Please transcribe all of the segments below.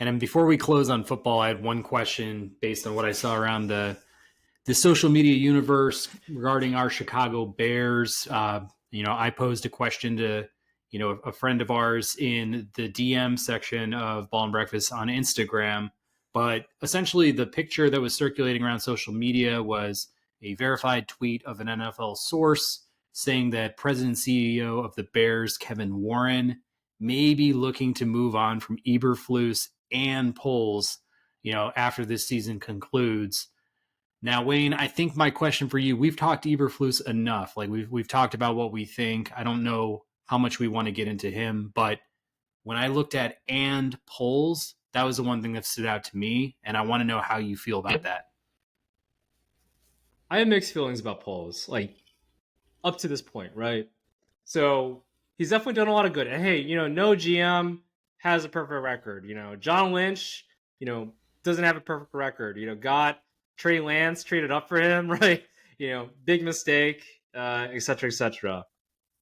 And then before we close on football, I had one question based on what I saw around the social media universe regarding our Chicago Bears. I posed a question to, a friend of ours in the DM section of Ball and Breakfast on Instagram. But essentially, the picture that was circulating around social media was a verified tweet of an NFL source saying that President and CEO of the Bears, Kevin Warren, may be looking to move on from Eberflus and Poles, after this season concludes. Now, Wayne, I think my question for you, we've talked Eberflus enough. Like we've talked about what we think. I don't know how much we want to get into him, but when I looked at and Poles, that was the one thing that stood out to me, and I want to know how you feel about that. I have mixed feelings about Poles, like up to this point, right? So he's definitely done a lot of good. And hey, no GM has a perfect record. John Lynch, doesn't have a perfect record. Got Trey Lance traded up for him, right? Big mistake, et cetera, et cetera.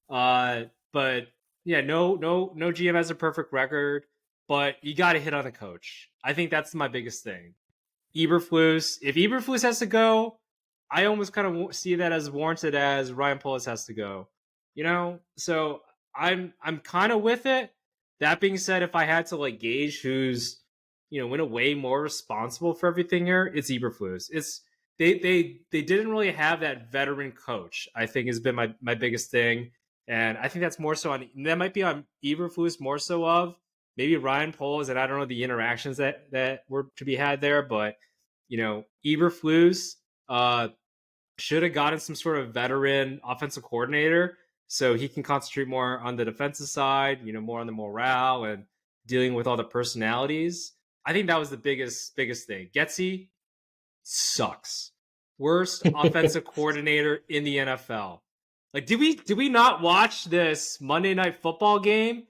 But yeah, no GM has a perfect record, but you got to hit on the coach. I think that's my biggest thing. Eberflus, if Eberflus has to go, I almost kind of see that as warranted as Ryan Poles has to go. So I'm kind of with it. That being said, if I had to gauge who's in a way more responsible for everything here, it's Eberflus. It's they didn't really have that veteran coach, I think, has been my biggest thing. And I think that's more so that might be on Eberflus more so of maybe Ryan Poles, and I don't know the interactions that were to be had there, but Eberflus should have gotten some sort of veteran offensive coordinator so he can concentrate more on the defensive side, more on the morale and dealing with all the personalities. I think that was the biggest thing. Getsy sucks. Worst offensive coordinator in the NFL. Did we not watch this Monday Night Football game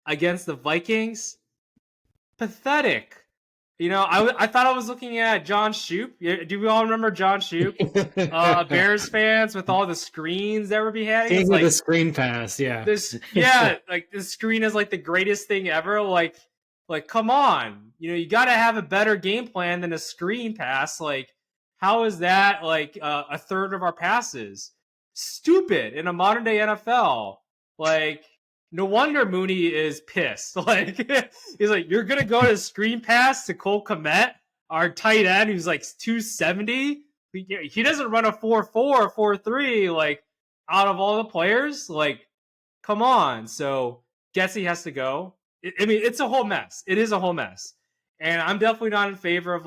against the Vikings? Pathetic. I thought I was looking at John Shoop. Do we all remember John Shoop? Bears fans with all the screens that were behind. King of the screen pass, yeah. This screen is the greatest thing ever. Come on. You got to have a better game plan than a screen pass. How is that a third of our passes? Stupid in a modern day NFL. No wonder Mooney is pissed. He's you're going to go to screen pass to Cole Kmet, our tight end, who's 270. He doesn't run a 4.4 or 4.3, out of all the players. Come on. So Getsy has to go. It's a whole mess. It is a whole mess. And I'm definitely not in favor of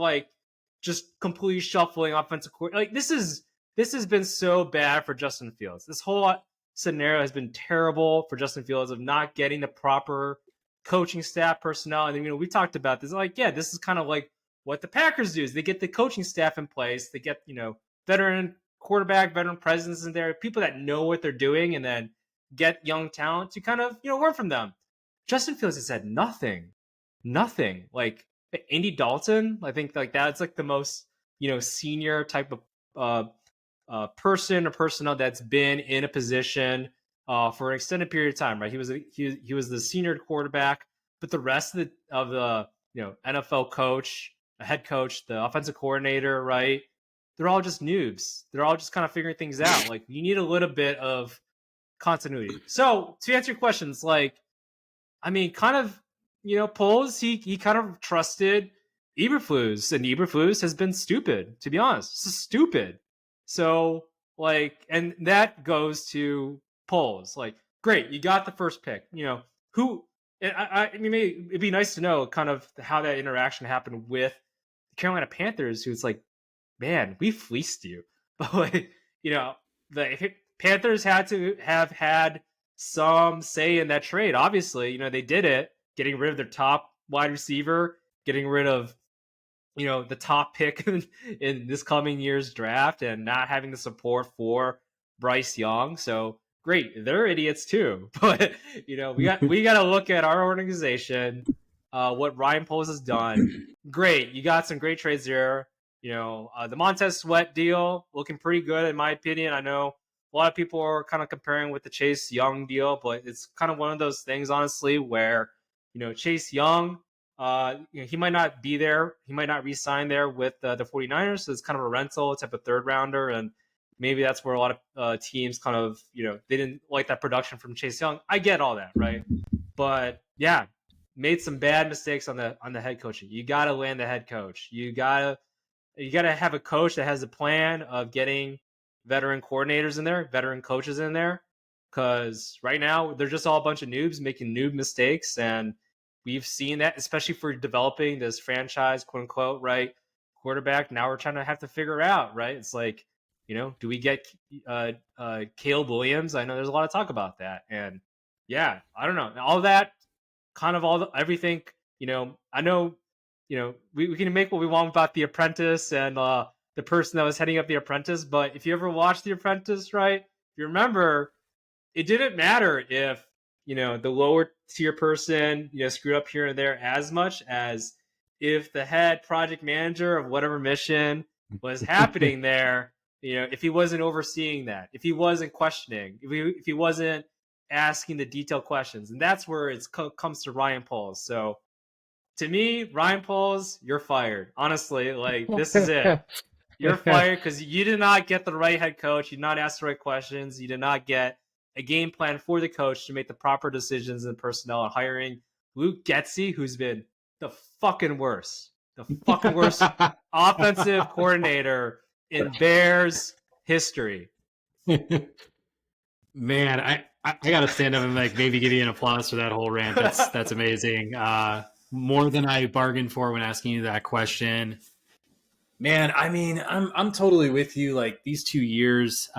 just completely shuffling offensive court. This has been so bad for Justin Fields. This whole scenario has been terrible for Justin Fields of not getting the proper coaching staff personnel. And we talked about this. This is kind of what the Packers do is they get the coaching staff in place. They get veteran quarterback, veteran presidents in there, people that know what they're doing, and then get young talent to kind of learn from them. Justin Fields has had nothing. Andy Dalton, I think that's the most senior type of person or personnel that's been in a position for an extended period of time, right? He was the senior quarterback, but the rest of the NFL coach, a head coach, the offensive coordinator, right? They're all just noobs. They're all just kind of figuring things out. You need a little bit of continuity. So to answer your questions, Poles, he kind of trusted Eberflus, and Eberflus has been stupid, to be honest. This is stupid. So, and that goes to Poles. Great, you got the first pick. Who? It'd be nice to know kind of how that interaction happened with the Carolina Panthers, who's man, we fleeced you. But the Panthers had to have had some say in that trade. Obviously, they did it, getting rid of their top wide receiver, getting rid of the top pick in this coming year's draft, and not having the support for Bryce Young. So great, they're idiots too. But we got to look at our organization, what Ryan Poles has done. Great, you got some great trades there. The Montez Sweat deal looking pretty good in my opinion. I know a lot of people are kind of comparing with the Chase Young deal, but it's kind of one of those things, honestly, where Chase Young He might not be there. He might not re-sign there with the 49ers. So it's kind of a rental type of third rounder. And maybe that's where a lot of teams kind of, they didn't like that production from Chase Young. I get all that, right? But yeah, made some bad mistakes on the head coaching. You got to land the head coach. You got to have a coach that has a plan of getting veteran coordinators in there, veteran coaches in there. Because right now they're just all a bunch of noobs making noob mistakes, and we've seen that, especially for developing this franchise, quote unquote, right, quarterback. Now we're trying to have to figure out, right? It's like, do we get Caleb Williams? I know there's a lot of talk about that, and yeah, I don't know. All that, kind of everything. I know, we can make what we want about The Apprentice and the person that was heading up The Apprentice, but if you ever watched The Apprentice, right, if you remember, it didn't matter if the lower tier person screwed up here and there as much as if the head project manager of whatever mission was happening there, if he wasn't overseeing that, if he wasn't questioning, if he wasn't asking the detailed questions. And that's where it comes to Ryan Poles. So to me, Ryan Poles, you're fired. Honestly, like, this is it. You're fired because you did not get the right head coach. You did not ask the right questions. You did not get a game plan for the coach to make the proper decisions in personnel and hiring Luke Getsy, who's been the fucking worst offensive coordinator in Bears history. Man, I got to stand up and like maybe give you an applause for that whole rant. That's amazing. More than I bargained for when asking you that question. Man, I mean, I'm totally with you. Like, these 2 years,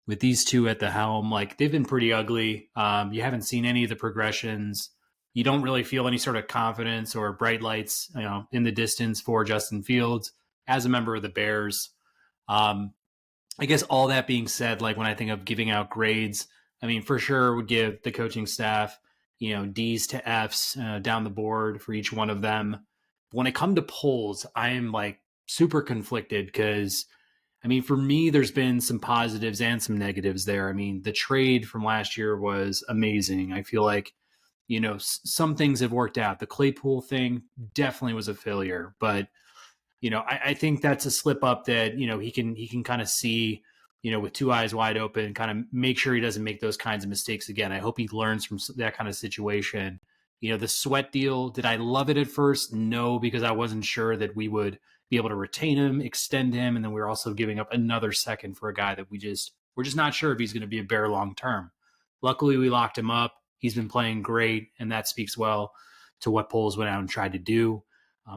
with these two at the helm, like, they've been pretty ugly. You haven't seen any of the progressions. You don't really feel any sort of confidence or bright lights, in the distance for Justin Fields as a member of the Bears. I guess all that being said, like, when I think of giving out grades, I mean, for sure would give the coaching staff, D's to F's down the board for each one of them. When it comes to polls, I am like super conflicted because, I mean, for me, there's been some positives and some negatives there. I mean, the trade from last year was amazing. I feel like, some things have worked out. The Claypool thing definitely was a failure, but, I think that's a slip up that, he can kind of see, with two eyes wide open, kind of make sure he doesn't make those kinds of mistakes again. I hope he learns from that kind of situation. The Sweat deal, did I love it at first? No, because I wasn't sure that we would be able to retain him, extend him, and then we're also giving up another second for a guy that we're just not sure if he's going to be a Bear long term. Luckily, we locked him up. He's been playing great, and that speaks well to what Poles went out and tried to do.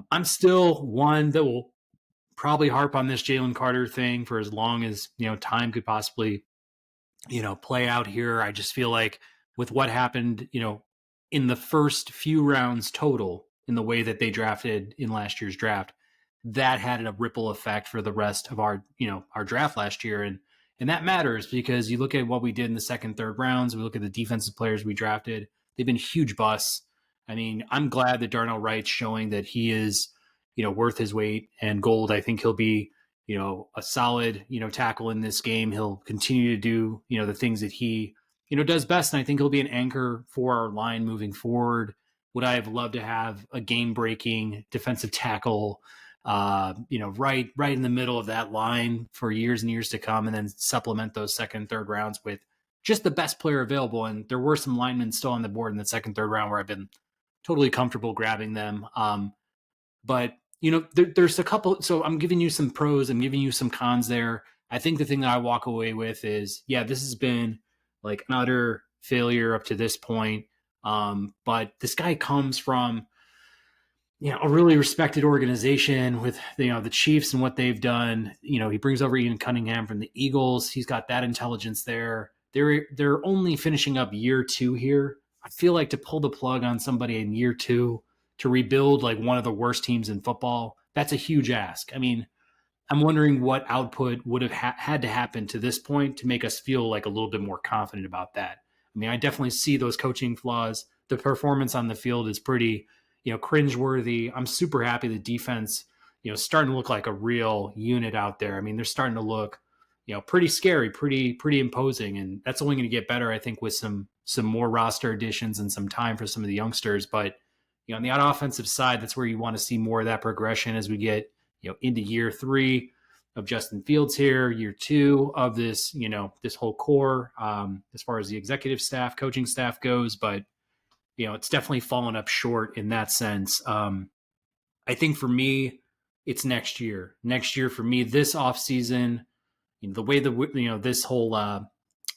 I'm still one that will probably harp on this Jalen Carter thing for as long as time could possibly play out here. I just feel like with what happened, in the first few rounds total, in the way that they drafted in last year's draft, that had a ripple effect for the rest of our draft last year. And that matters because you look at what we did in the second, third rounds, we look at the defensive players we drafted, they've been huge busts. I mean, I'm glad that Darnell Wright's showing that he is, worth his weight in gold. I think he'll be, a solid, tackle in this game. He'll continue to do, the things that he, does best. And I think he'll be an anchor for our line moving forward. Would I have loved to have a game-breaking defensive tackle, right in the middle of that line for years and years to come, and then supplement those second and third rounds with just the best player available. And there were some linemen still on the board in the second, third round where I've been totally comfortable grabbing them. But there's a couple. So I'm giving you some pros. I'm giving you some cons there. I think the thing that I walk away with is, yeah, this has been like an utter failure up to this point. But this guy comes from, a really respected organization with, the Chiefs and what they've done. He brings over Ian Cunningham from the Eagles. He's got that intelligence there. They're only finishing up year 2 here. I feel like to pull the plug on somebody in year 2 to rebuild like one of the worst teams in football, that's a huge ask. I mean, I'm wondering what output would have had to happen to this point to make us feel like a little bit more confident about that. I mean, I definitely see those coaching flaws. The performance on the field is pretty, cringeworthy. I'm super happy the defense, starting to look like a real unit out there. I mean, they're starting to look, pretty scary, pretty imposing, and that's only going to get better, I think, with some more roster additions and some time for some of the youngsters. But on the offensive side, that's where you want to see more of that progression as we get, into year 3 of Justin Fields here, year 2 of this, this whole core, as far as the executive staff, coaching staff goes. But, it's definitely fallen up short in that sense. I think for me, it's next year. Next year for me, this offseason, the way this whole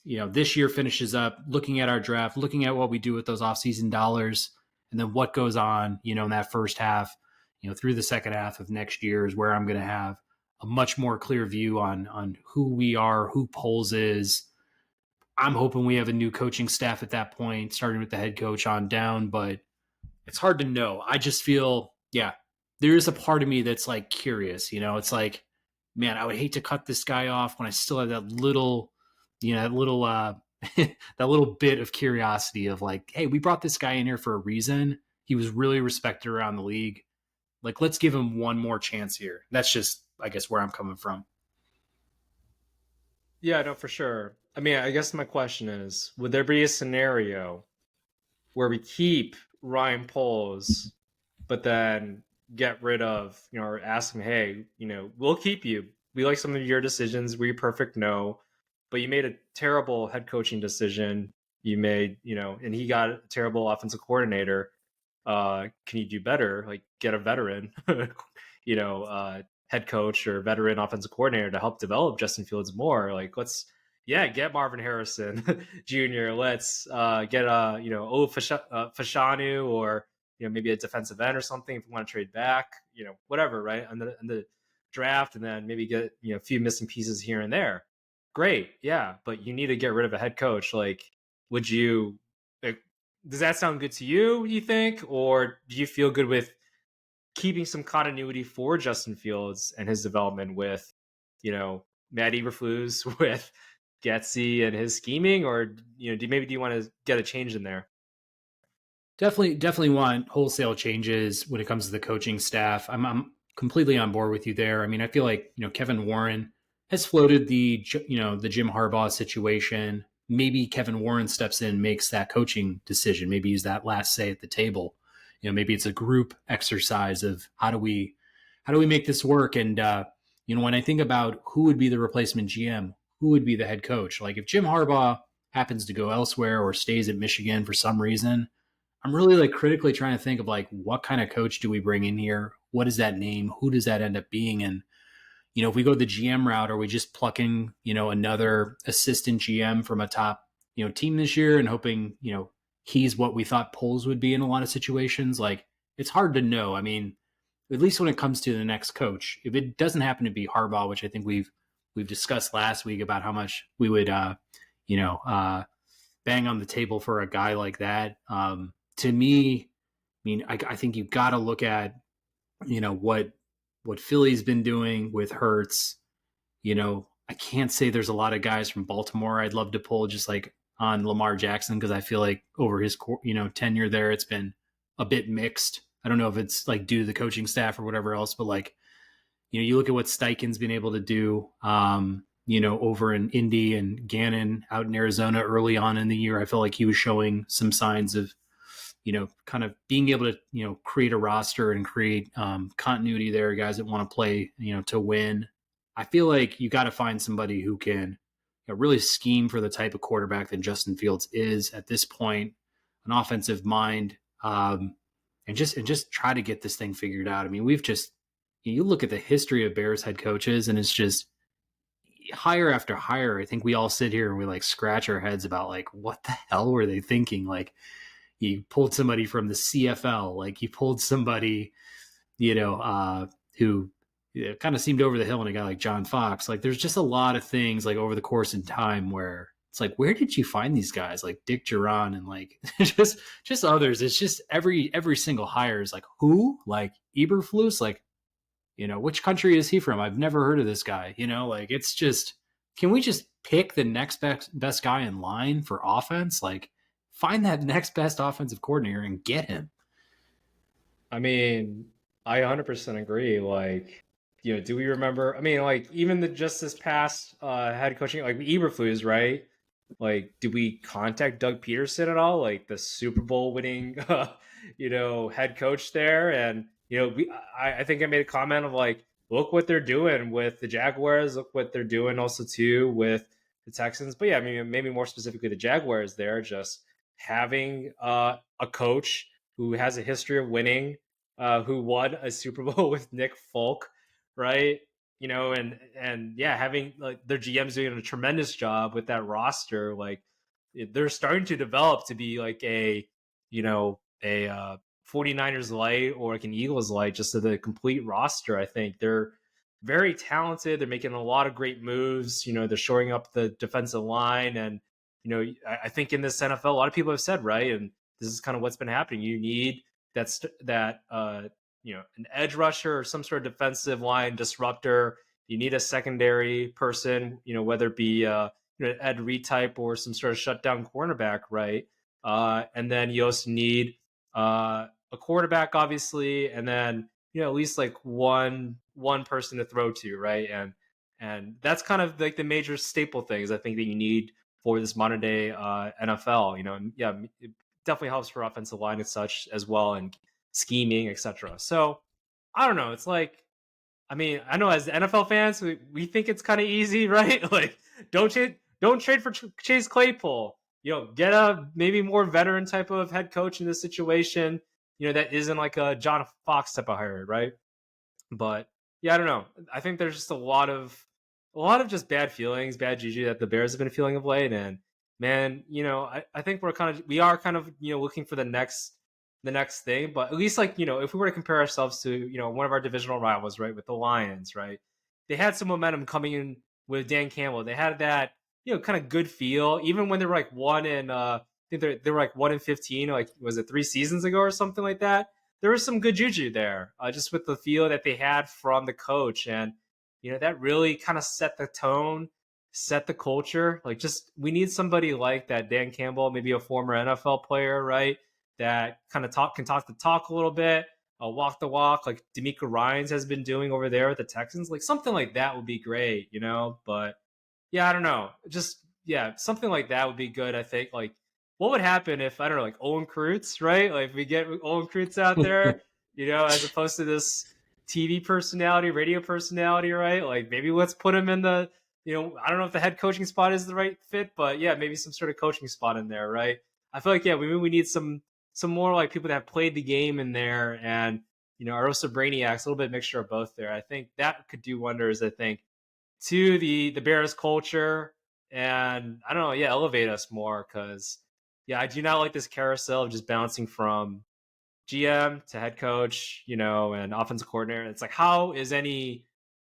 this year finishes up, looking at our draft, looking at what we do with those offseason dollars, and then what goes on, in that first half, through the second half of next year is where I'm going to have a much more clear view on who we are, who Poles is. I'm hoping we have a new coaching staff at that point, starting with the head coach on down, but it's hard to know. I just feel, there is a part of me that's like curious, it's like, man, I would hate to cut this guy off when I still have that little, that little, that little bit of curiosity of like, hey, we brought this guy in here for a reason. He was really respected around the league. Like, let's give him one more chance here. That's just, I guess, where I'm coming from. Yeah, no, for sure. I mean, I guess my question is, would there be a scenario where we keep Ryan Poles, but then get rid of, or ask him, hey, we'll keep you. We like some of your decisions. Were you perfect? No. But you made a terrible head coaching decision. You made, and he got a terrible offensive coordinator. Can you do better? Like, get a veteran, head coach or veteran offensive coordinator to help develop Justin Fields more. Like, let's, get Marvin Harrison Jr. Let's get Fashanu, or maybe a defensive end or something if we want to trade back, whatever, right? And the draft, and then maybe get a few missing pieces here and there. Great, yeah, but you need to get rid of a head coach. Like, would you? Like, does that sound good to you? You think, or do you feel good with keeping some continuity for Justin Fields and his development with, Matt Eberflus, with Getsy and his scheming, or do you want to get a change in there? Definitely want wholesale changes when it comes to the coaching staff. I'm completely on board with you there. I mean, I feel like, Kevin Warren has floated the Jim Harbaugh situation. Maybe Kevin Warren steps in, makes that coaching decision. Maybe he's that last say at the table. Maybe it's a group exercise of how do we make this work? And when I think about who would be the replacement GM, who would be the head coach? Like, if Jim Harbaugh happens to go elsewhere or stays at Michigan for some reason, I'm really like critically trying to think of like, what kind of coach do we bring in here? What is that name? Who does that end up being? And, if we go the GM route, are we just plucking, another assistant GM from a top, team this year and hoping, he's what we thought Poles would be in a lot of situations? Like, it's hard to know. I mean, at least when it comes to the next coach, if it doesn't happen to be Harbaugh, which I think we've discussed last week about how much we would, bang on the table for a guy like that. To me, I mean, I think you've got to look at, what Philly's been doing with Hurts. I can't say there's a lot of guys from Baltimore I'd love to pull just like on Lamar Jackson, because I feel like over his tenure there, it's been a bit mixed. I don't know if it's like due to the coaching staff or whatever else, but like, you look at what Steichen's been able to do, over in Indy, and Gannon out in Arizona early on in the year. I felt like he was showing some signs of, kind of being able to, create a roster and create continuity there, guys that want to play, to win. I feel like you got to find somebody who can really scheme for the type of quarterback that Justin Fields is at this point, an offensive mind, and just try to get this thing figured out. I mean, you look at the history of Bears head coaches, and it's just hire after hire. I think we all sit here and we like scratch our heads about like, what the hell were they thinking? Like, you pulled somebody from the CFL, like you pulled somebody, who kind of seemed over the hill, and a guy like John Fox. Like, there's just a lot of things like over the course of time where it's like, where did you find these guys? Like Dick Duran and like just others. It's just every single hire is like, who? Like Eberflus? Like, which country is he from? I've never heard of this guy. Like, it's just, can we just pick the next best guy in line for offense? Like, find that next best offensive coordinator and get him. I mean, I 100% agree. Like, do we remember? I mean, like, even just this past head coaching, like Eberflus, right? Like, did we contact Doug Peterson at all? Like the Super Bowl winning, head coach there. And, I think I made a comment of like, look what they're doing with the Jaguars. Look what they're doing also too with the Texans. But yeah, I mean, maybe more specifically the Jaguars there, just having a coach who has a history of winning, who won a Super Bowl with Nick Folk, right? And yeah, having like their GM's doing a tremendous job with that roster. Like they're starting to develop to be like a 49ers light or like an Eagles light, just to the complete roster. I think they're very talented. They're making a lot of great moves. They're shoring up the defensive line. And, I think in this NFL, a lot of people have said, right, and this is kind of what's been happening. You need an edge rusher or some sort of defensive line disruptor. You need a secondary person, whether it be Ed Reed type or some sort of shutdown cornerback, right? And then you also need a quarterback, obviously, and then at least like one person to throw to, right? And that's kind of like the major staple things I think that you need for this modern day NFL. And yeah, it definitely helps for offensive line and such as well, and scheming, etc. So I don't know. It's like, I mean, I know as NFL fans, we think it's kind of easy, right? Like, don't trade for Chase Claypool. Get a maybe more veteran type of head coach in this situation. That isn't like a John Fox type of hire, right? But yeah, I don't know. I think there's just a lot of just bad feelings, bad juju that the Bears have been feeling of late. And man, I think we are kind of looking for the next thing. But at least like if we were to compare ourselves to one of our divisional rivals, right, with the Lions, right, they had some momentum coming in with Dan Campbell. They had that kind of good feel, even when they were like I think they were like 1-15, like was it 3 seasons ago or something like that. There was some good juju there, just with the feel that they had from the coach. And that really kind of set the tone, set the culture. Like, just we need somebody like that Dan Campbell, maybe a former NFL player, right, that kind of can talk the talk a little bit, walk the walk, like D'Amico Ryans has been doing over there at the Texans. Like something like that would be great, But yeah, I don't know. Just yeah, something like that would be good. I think. Like, what would happen if I don't know, like Owen Krutz, right? Like if we get Owen Krutz out there, as opposed to this TV personality, radio personality, right? Like maybe let's put him in the, I don't know if the head coaching spot is the right fit, but yeah, maybe some sort of coaching spot in there, right? I feel like yeah, we need some more like people that have played the game in there, and are also brainiacs, a little bit mixture of both there. I think that could do wonders. I think to the Bears culture, and I don't know, yeah, elevate us more, because yeah, I do not like this carousel of just bouncing from GM to head coach, and offensive coordinator. It's like, how is any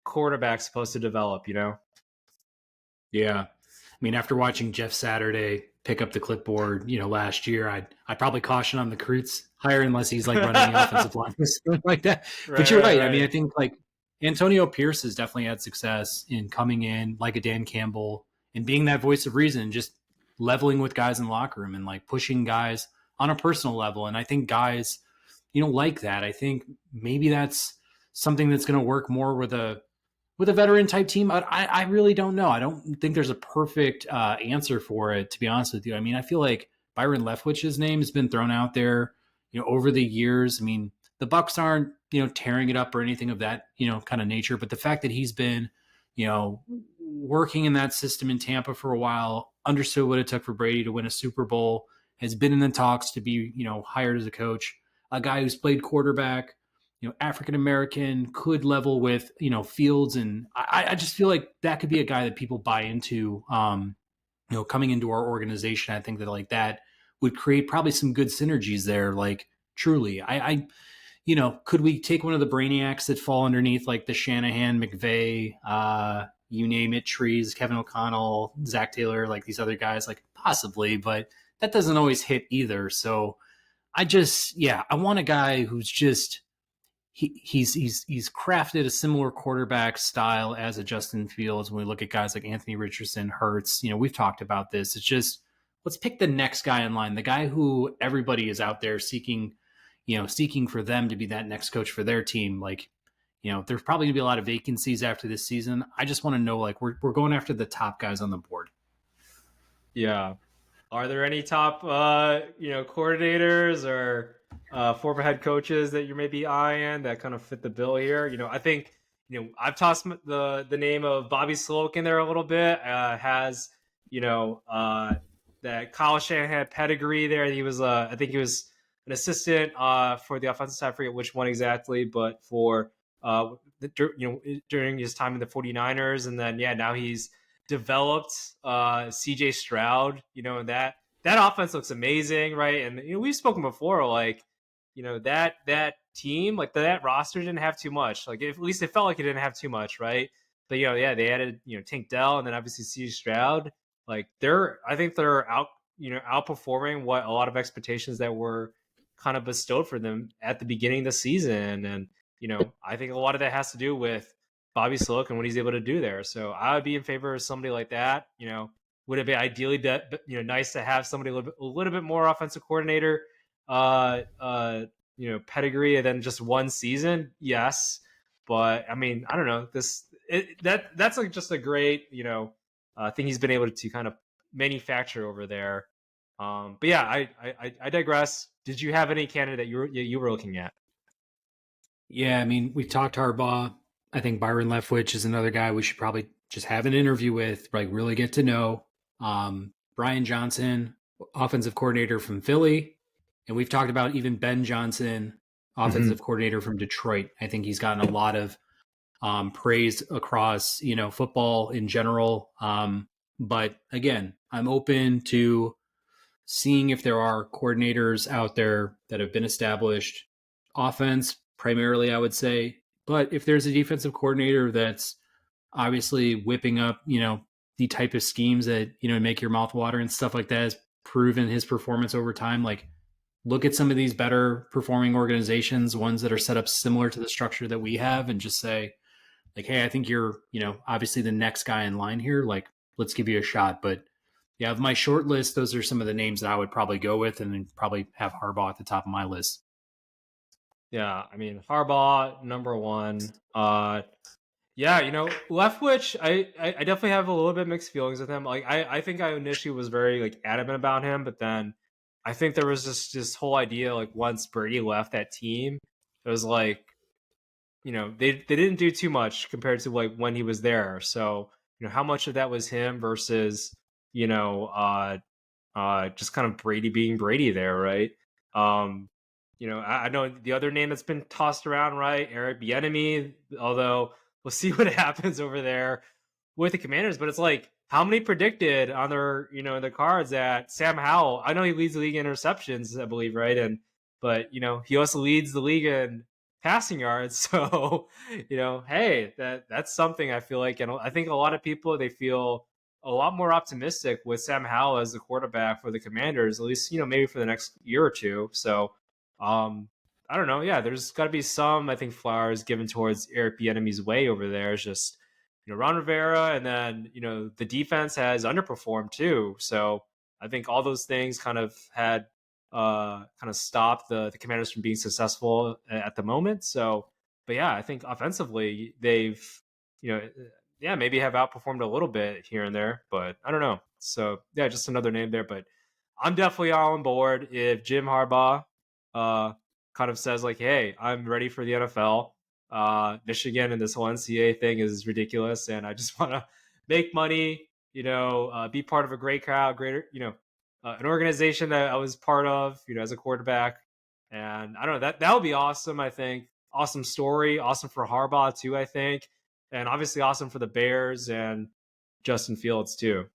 quarterback supposed to develop? Yeah. I mean, after watching Jeff Saturday pick up the clipboard, last year, I'd probably caution on the Kreutz hire unless he's like running the offensive line or something like that. But you're right. I mean, I think like Antonio Pierce has definitely had success in coming in like a Dan Campbell and being that voice of reason, just leveling with guys in the locker room and like pushing guys on a personal level. And I think guys, like that. I think maybe that's something that's going to work more with a veteran type team. I really don't know. I don't think there's a perfect answer for it, to be honest with you. I mean, I feel like Byron Leftwich's name has been thrown out there, over the years. I mean, the Bucks aren't, tearing it up or anything of that, kind of nature. But the fact that he's been, working in that system in Tampa for a while, understood what it took for Brady to win a Super Bowl, has been in the talks to be, hired as a coach, a guy who's played quarterback, African American, could level with, Fields. And I just feel like that could be a guy that people buy into, coming into our organization. I think that like that would create probably some good synergies there. Like truly, could we take one of the brainiacs that fall underneath like the Shanahan, McVay, you name it, trees, Kevin O'Connell, Zach Taylor, like these other guys, like possibly, but that doesn't always hit either. So I want a guy who's just, he's crafted a similar quarterback style as a Justin Fields. When we look at guys like Anthony Richardson, Hurts, we've talked about this. It's just, let's pick the next guy in line, the guy who everybody is out there seeking for them to be that next coach for their team. Like, there's probably gonna be a lot of vacancies after this season. I just want to know, like, we're going after the top guys on the board. Yeah. Are there any top, coordinators or former head coaches that you're maybe eyeing that kind of fit the bill here? I think I've tossed the name of Bobby Sloak in there a little bit. Has you know that Kyle Shanahan pedigree there. He was, I think he was an assistant for the offensive side. I forget which one exactly, but for during his time in the 49ers, and then now he's developed CJ Stroud, and that offense looks amazing, right? And we've spoken before, like that team, like that roster didn't have too much. Like at least it felt like it didn't have too much, right? But they added Tank Dell and then obviously CJ Stroud. Like I think they're outperforming what a lot of expectations that were kind of bestowed for them at the beginning of the season. And I think a lot of that has to do with Bobby Sloak and what he's able to do there. So I would be in favor of somebody like that. Would it be ideally nice to have somebody a little bit more offensive coordinator pedigree than just one season? Yes, but I mean, I don't know. That's like just a great thing he's been able to kind of manufacture over there. But yeah, I digress. Did you have any candidate you were looking at? Yeah, I mean, we've talked Harbaugh. I think Byron Leftwich is another guy we should probably just have an interview with, like really get to know. Brian Johnson, offensive coordinator from Philly. And we've talked about even Ben Johnson, offensive coordinator from Detroit. I think he's gotten a lot of praise across, football in general. But again, I'm open to seeing if there are coordinators out there that have been established. Offense, primarily, I would say. But if there's a defensive coordinator that's obviously whipping up, the type of schemes that, make your mouth water and stuff like that, has proven his performance over time. Like, look at some of these better performing organizations, ones that are set up similar to the structure that we have, and just say, like, hey, I think you're, obviously the next guy in line here. Like, let's give you a shot. But yeah, of my short list, those are some of the names that I would probably go with, and then probably have Harbaugh at the top of my list. Yeah, I mean Harbaugh number one. Yeah, Leftwich, I definitely have a little bit mixed feelings with him. Like I think I initially was very like adamant about him, but then I think there was just this whole idea like once Brady left that team, it was like they didn't do too much compared to like when he was there. So how much of that was him versus you know just kind of Brady being Brady there, right? Um, I know the other name that's been tossed around, right? Eric Bieniemy, although we'll see what happens over there with the Commanders. But it's like, how many predicted on their, the cards that Sam Howell? I know he leads the league in interceptions, I believe, right? But he also leads the league in passing yards. So, hey, that's something I feel like, and I think a lot of people they feel a lot more optimistic with Sam Howell as the quarterback for the Commanders, at least, maybe for the next year or two. So, I don't know. Yeah, there's got to be some, I think, flowers given towards Eric Bieniemy's way over there. It's just, Ron Rivera, and then, the defense has underperformed too. So I think all those things kind of had, kind of stopped the Commanders from being successful at the moment. So, but yeah, I think offensively they've, maybe have outperformed a little bit here and there, but I don't know. So yeah, just another name there, but I'm definitely all on board if Jim Harbaugh kind of says like, "Hey, I'm ready for the NFL. Michigan and this whole NCAA thing is ridiculous, and I just want to make money. Be part of a great crowd, greater, an organization that I was part of, as a quarterback. And I don't know that would be awesome. I think awesome story, awesome for Harbaugh too. I think, and obviously awesome for the Bears and Justin Fields too.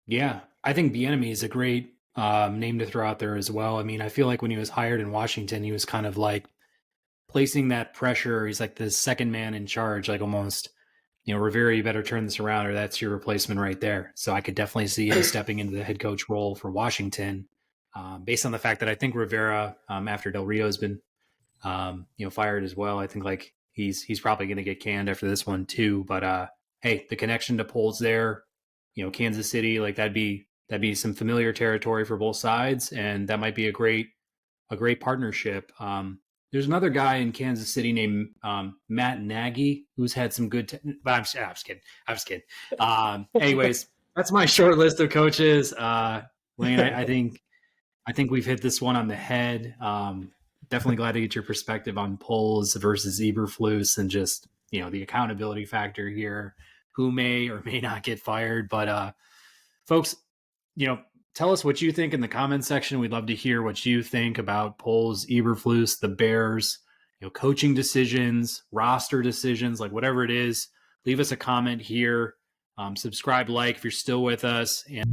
Yeah, I think Bieniemy is a great name to throw out there as well. I mean, I feel like when he was hired in Washington, he was kind of like placing that pressure. He's like the second man in charge, like almost, Rivera, you better turn this around or that's your replacement right there. So I could definitely see him stepping into the head coach role for Washington, based on the fact that I think Rivera, after Del Rio has been, fired as well, I think like he's probably going to get canned after this one too. But hey, the connection to Poles there, Kansas City, like that'd be some familiar territory for both sides, and that might be a great partnership. There's another guy in Kansas City named Matt Nagy who's had some good. But I'm just kidding. I'm just kidding. Anyways, that's my short list of coaches. Lane, I think we've hit this one on the head. Definitely glad to get your perspective on Poles versus Eberflus and just, the accountability factor here, who may or may not get fired. But folks, tell us what you think in the comment section. We'd love to hear what you think about Poles, Eberflus, the Bears, coaching decisions, roster decisions, like whatever it is. Leave us a comment here. Subscribe, like if you're still with us. And